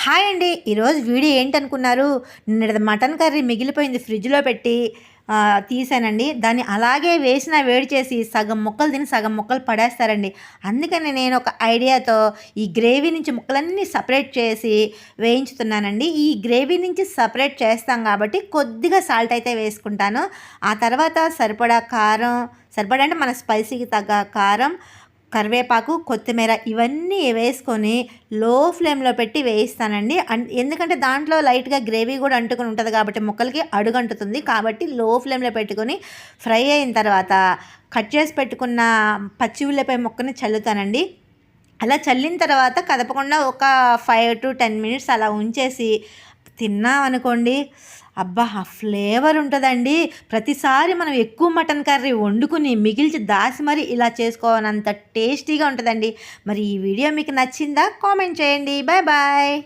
Hi అండి. ఈరోజు video ఏంటనుకున్నారు? నిన్నటిది mutton curry మిగిలిపోయింది ఫ్రిడ్జ్‌లో పెట్టి తీసానండి. దాన్ని అలాగే వేసినా వేడి చేసి సగం ముక్కలు తిని సగం ముక్కలు పడేస్తారండి. అందుకని నేను ఒక ఐడియాతో ఈ గ్రేవీ నుంచి ముక్కలన్నీ సెపరేట్ చేసి వేయించుతున్నానండి. ఈ గ్రేవీ నుంచి సెపరేట్ చేస్తాం కాబట్టి కొద్దిగా సాల్ట్ అయితే వేసుకుంటాను. ఆ తర్వాత సరిపడా కారం, సరిపడా అంటే మన స్పైసీకి తగ్గ కారం, కరివేపాకు, కొత్తిమీర ఇవన్నీ వేసుకొని లో ఫ్లేమ్‌లో పెట్టి వేయిస్తానండి. ఎందుకంటే దాంట్లో లైట్‌గా గ్రేవీ కూడా అంటుకొని ఉంటది కాబట్టి ముక్కలకి అడుగంటుతుంది. కాబట్టి లో ఫ్లేమ్‌లో పెట్టుకొని ఫ్రై అయిన తర్వాత కట్ చేసి పెట్టుకున్న పచ్చి ఉల్లిపాయ ముక్కని చల్లుతానండి. అలా చల్లిన తర్వాత కదపకుండా ఒక 5-10 మినిట్స్ అలా ఉంచేసి తిన్నామనుకోండి, అబ్బా! ఆ ఫ్లేవర్ ఉంటదండి. ప్రతిసారి మనం ఎక్కువ మటన్ కర్రీ వండుకుని మిగిల్చి దాసి మరి ఇలా చేసుకోనంత టేస్టీగా ఉంటదండి. మరి ఈ వీడియో మీకు నచ్చిందా? కామెంట్ చేయండి. Bye bye.